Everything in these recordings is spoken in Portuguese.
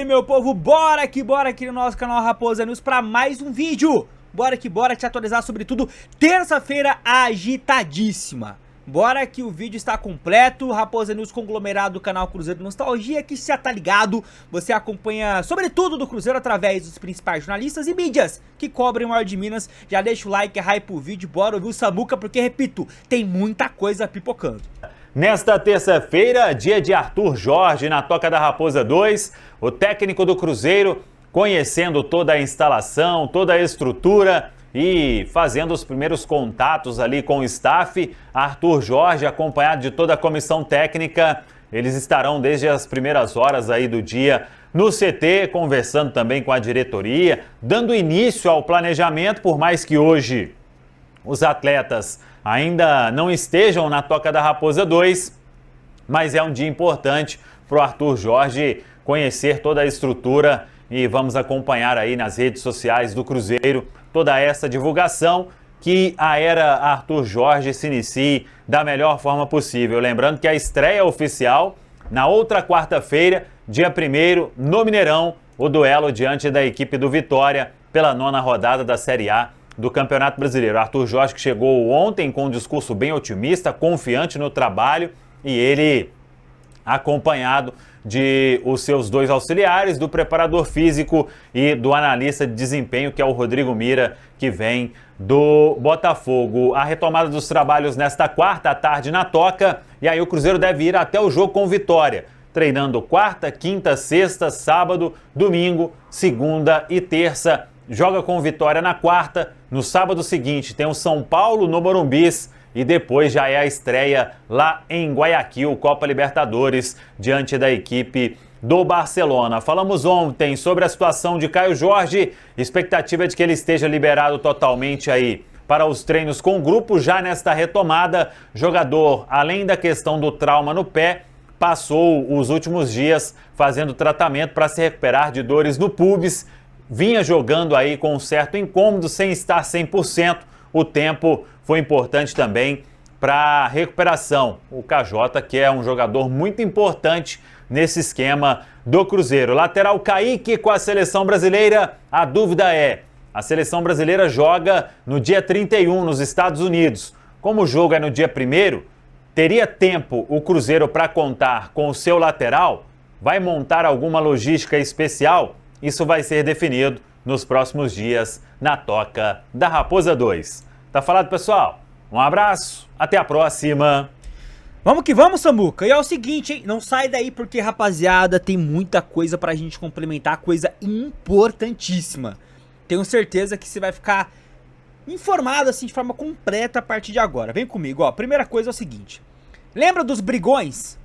aí, meu povo, bora aqui no nosso canal Raposa News para mais um vídeo. Bora te atualizar sobre tudo. Terça-feira agitadíssima. Bora que o vídeo está completo. Raposa News conglomerado do canal Cruzeiro Nostalgia, que já tá ligado. Você acompanha sobre tudo do Cruzeiro através dos principais jornalistas e mídias que cobrem o maior de Minas. Já deixa o like, hype o vídeo, bora ouvir o Samuca, porque, repito, tem muita coisa pipocando. Nesta terça-feira, dia de Arthur Jorge na Toca da Raposa 2, o técnico do Cruzeiro conhecendo toda a instalação, toda a estrutura e fazendo os primeiros contatos ali com o staff. Arthur Jorge, acompanhado de toda a comissão técnica, eles estarão desde as primeiras horas aí do dia no CT, conversando também com a diretoria, dando início ao planejamento, por mais que hoje os atletas ainda não estejam na Toca da Raposa 2, mas é um dia importante para o Arthur Jorge conhecer toda a estrutura e vamos acompanhar aí nas redes sociais do Cruzeiro toda essa divulgação, que a era Arthur Jorge se inicie da melhor forma possível. Lembrando que a estreia oficial na outra quarta-feira, dia 1º, no Mineirão, o duelo diante da equipe do Vitória pela 9ª rodada da Série A do Campeonato Brasileiro. Arthur Jorge, que chegou ontem com um discurso bem otimista, confiante no trabalho, e ele acompanhado de os seus dois auxiliares, do preparador físico e do analista de desempenho, que é o Rodrigo Mira, que vem do Botafogo. A retomada dos trabalhos nesta quarta à tarde na Toca, e aí o Cruzeiro deve ir até o jogo com Vitória, treinando quarta, quinta, sexta, sábado, domingo, segunda e terça. Joga com Vitória na quarta, no sábado seguinte tem o São Paulo no Morumbis e depois já é a estreia lá em Guayaquil, Copa Libertadores, diante da equipe do Barcelona. Falamos ontem sobre a situação de Caio Jorge, expectativa de que ele esteja liberado totalmente aí para os treinos com o grupo já nesta retomada. Jogador, além da questão do trauma no pé, passou os últimos dias fazendo tratamento para se recuperar de dores no pubis. Vinha jogando aí com um certo incômodo, sem estar 100%. O tempo foi importante também para a recuperação. O KJ, que é um jogador muito importante nesse esquema do Cruzeiro. Lateral Kaique com a seleção brasileira, a dúvida é: a seleção brasileira joga no dia 31 nos Estados Unidos. Como o jogo é no dia 1º, teria tempo o Cruzeiro para contar com o seu lateral? Vai montar alguma logística especial? Isso vai ser definido nos próximos dias na Toca da Raposa 2. Tá falado, pessoal? Um abraço, até a próxima. Vamos que vamos, Samuca. E é o seguinte, hein? Não sai daí porque, rapaziada, tem muita coisa pra gente complementar, coisa importantíssima. Tenho certeza que você vai ficar informado assim de forma completa a partir de agora. Vem comigo, ó. Primeira coisa é o seguinte. Lembra dos brigões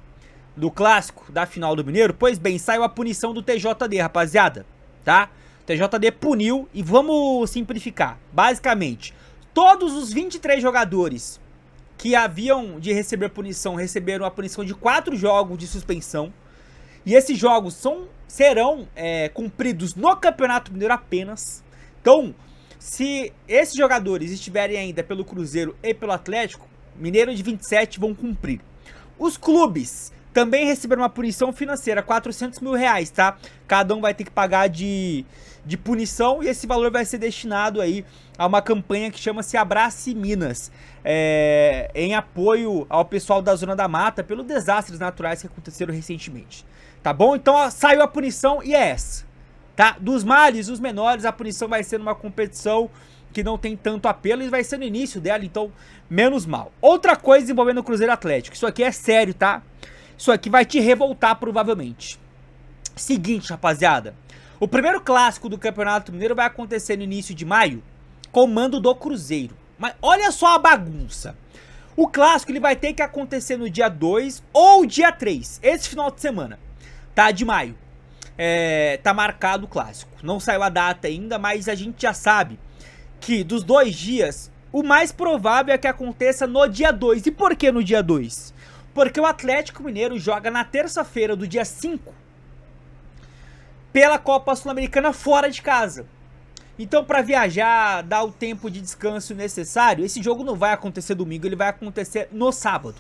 do clássico da final do Mineiro? Pois bem, saiu a punição do TJD, rapaziada, tá? O TJD puniu e vamos simplificar. Basicamente, todos os 23 jogadores que haviam de receber punição receberam a punição de 4 jogos de suspensão. E esses jogos serão cumpridos no Campeonato Mineiro apenas. Então, se esses jogadores estiverem ainda pelo Cruzeiro e pelo Atlético Mineiro de 27, vão cumprir. Os clubes também receberam uma punição financeira, R$400 mil, tá? Cada um vai ter que pagar de punição, e esse valor vai ser destinado aí a uma campanha que chama-se Abrace Minas, em apoio ao pessoal da Zona da Mata pelos desastres naturais que aconteceram recentemente, tá bom? Então, ó, saiu a punição e é essa, tá? Dos males, os menores, a punição vai ser numa competição que não tem tanto apelo e vai ser no início dela, então menos mal. Outra coisa envolvendo o Cruzeiro Atlético, isso aqui é sério, tá? Isso aqui vai te revoltar provavelmente. Seguinte, rapaziada, o primeiro clássico do Campeonato Mineiro vai acontecer no início de maio, com o mando do Cruzeiro. Mas olha só a bagunça. O clássico ele vai ter que acontecer no dia 2 ou dia 3, esse final de semana, tá? De maio. Tá marcado o clássico. Não saiu a data ainda, mas a gente já sabe que dos 2 dias, o mais provável é que aconteça no dia 2. E por que no dia 2? Porque o Atlético Mineiro joga na terça-feira do dia 5 pela Copa Sul-Americana fora de casa. Então, para viajar, dar o tempo de descanso necessário, esse jogo não vai acontecer domingo, ele vai acontecer no sábado.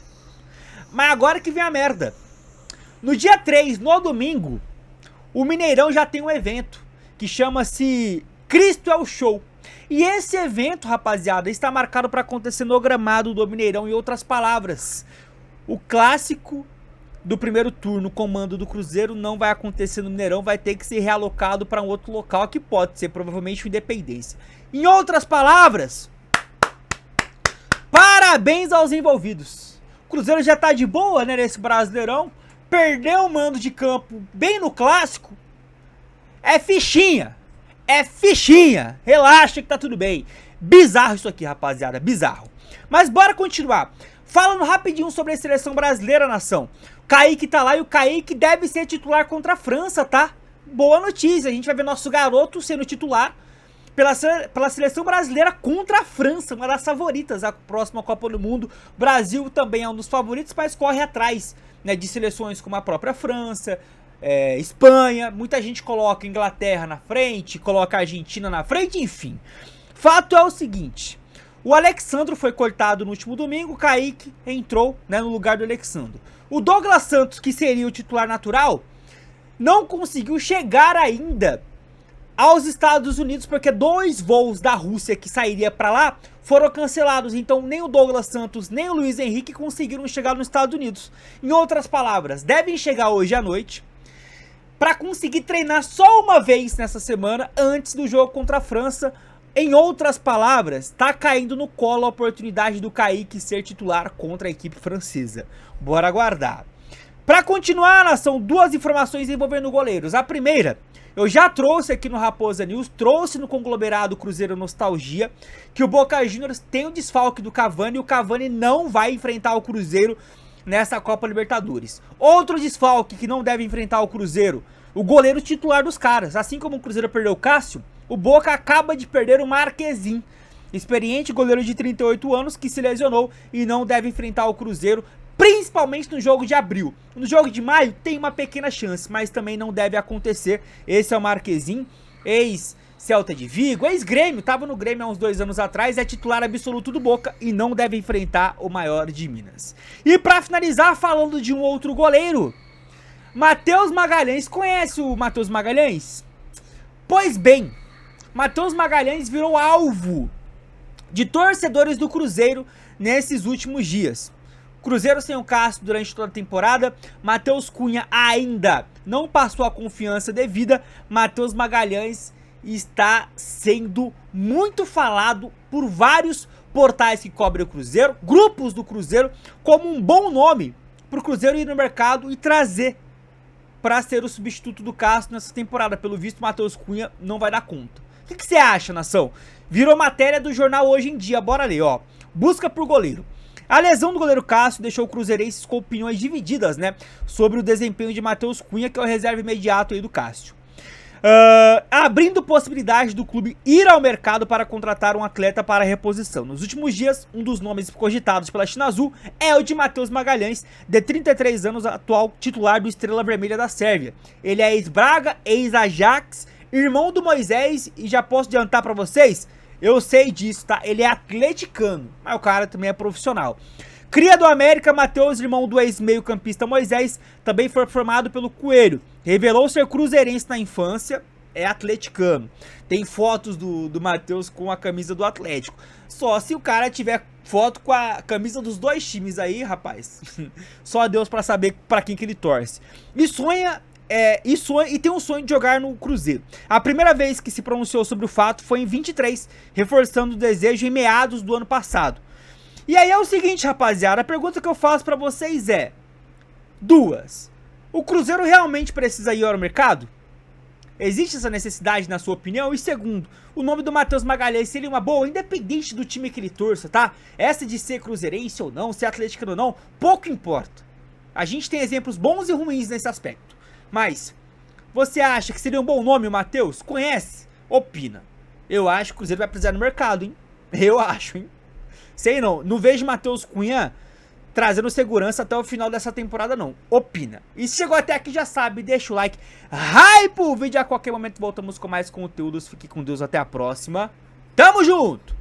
Mas agora que vem a merda. No dia 3, no domingo, o Mineirão já tem um evento que chama-se Cristo é o Show. E esse evento, rapaziada, está marcado para acontecer no gramado do Mineirão. Em outras palavras, o clássico do primeiro turno, comando do Cruzeiro, não vai acontecer no Mineirão, vai ter que ser realocado para um outro local, que pode ser provavelmente o Independência. Em outras palavras, parabéns aos envolvidos. O Cruzeiro já tá de boa, né, nesse Brasileirão, perdeu o mando de campo bem no clássico, é fichinha, relaxa que tá tudo bem. Bizarro isso aqui, rapaziada, bizarro. Mas bora continuar. Falando rapidinho sobre a seleção brasileira, nação. O Kaique tá lá e o Kaique deve ser titular contra a França, tá? Boa notícia, a gente vai ver nosso garoto sendo titular pela seleção brasileira contra a França, uma das favoritas, a próxima Copa do Mundo. O Brasil também é um dos favoritos, mas corre atrás, né, de seleções como a própria França, Espanha. Muita gente coloca Inglaterra na frente, coloca a Argentina na frente, enfim. Fato é o seguinte... O Alexandro foi cortado no último domingo, o Kaique entrou, né, no lugar do Alexandro. O Douglas Santos, que seria o titular natural, não conseguiu chegar ainda aos Estados Unidos, porque 2 voos da Rússia que sairia para lá foram cancelados. Então nem o Douglas Santos, nem o Luiz Henrique conseguiram chegar nos Estados Unidos. Em outras palavras, devem chegar hoje à noite para conseguir treinar só uma vez nessa semana antes do jogo contra a França. Em outras palavras, tá caindo no colo a oportunidade do Kaique ser titular contra a equipe francesa. Bora aguardar. Para continuar, nação, 2 informações envolvendo goleiros. A primeira, eu já trouxe aqui no Raposa News, trouxe no conglomerado Cruzeiro Nostalgia, que o Boca Juniors tem o desfalque do Cavani e o Cavani não vai enfrentar o Cruzeiro nessa Copa Libertadores. Outro desfalque que não deve enfrentar o Cruzeiro, o goleiro titular dos caras. Assim como o Cruzeiro perdeu o Cássio, o Boca acaba de perder o Marquezin, experiente goleiro de 38 anos que se lesionou e não deve enfrentar o Cruzeiro, principalmente no jogo de abril. No jogo de maio tem uma pequena chance, mas também não deve acontecer. Esse é o Marquezin, ex-Celta de Vigo, ex-Grêmio, estava no Grêmio há uns 2 anos atrás, é titular absoluto do Boca e não deve enfrentar o maior de Minas. E para finalizar, falando de um outro goleiro, Matheus Magalhães. Conhece o Matheus Magalhães? Pois bem, Matheus Magalhães virou alvo de torcedores do Cruzeiro nesses últimos dias. Cruzeiro sem o Cássio durante toda a temporada, Matheus Cunha ainda não passou a confiança devida. Matheus Magalhães está sendo muito falado por vários portais que cobrem o Cruzeiro, grupos do Cruzeiro, como um bom nome para o Cruzeiro ir no mercado e trazer para ser o substituto do Cássio nessa temporada. Pelo visto, Matheus Cunha não vai dar conta. O que você acha, nação? Virou matéria do jornal Hoje em Dia, bora ler, ó. Busca por goleiro. A lesão do goleiro Cássio deixou o cruzeirenses com opiniões divididas, né, sobre o desempenho de Matheus Cunha, que é o reserva imediato aí do Cássio. Abrindo possibilidade do clube ir ao mercado para contratar um atleta para a reposição. Nos últimos dias, um dos nomes cogitados pela China Azul é o de Matheus Magalhães, de 33 anos, atual titular do Estrela Vermelha da Sérvia. Ele é ex-Braga, ex-Ajax, irmão do Moisés, e já posso adiantar para vocês, eu sei disso, tá? Ele é atleticano, mas o cara também é profissional. Cria do América, Matheus, irmão do ex-meio-campista Moisés, também foi formado pelo Coelho. Revelou ser cruzeirense na infância, é atleticano. Tem fotos do Matheus com a camisa do Atlético. Só se o cara tiver foto com a camisa dos 2 times aí, rapaz. Só Deus pra saber pra quem que ele torce. E tem um sonho de jogar no Cruzeiro. A primeira vez que se pronunciou sobre o fato foi em 23, reforçando o desejo em meados do ano passado. E aí é o seguinte, rapaziada, a pergunta que eu faço pra vocês é 2. O Cruzeiro realmente precisa ir ao mercado? Existe essa necessidade na sua opinião? E segundo, o nome do Matheus Magalhães seria uma boa, independente do time que ele torça, tá? Essa de ser cruzeirense ou não, ser atleticano ou não, pouco importa. A gente tem exemplos bons e ruins nesse aspecto. Mas, você acha que seria um bom nome o Matheus? Conhece? Opina. Eu acho que o Cruzeiro vai precisar no mercado, hein? Eu acho, hein? Sei não, não vejo Matheus Cunha trazendo segurança até o final dessa temporada não. Opina. E se chegou até aqui já sabe, deixa o like. Hype o vídeo, a qualquer momento voltamos com mais conteúdos. Fique com Deus, até a próxima. Tamo junto!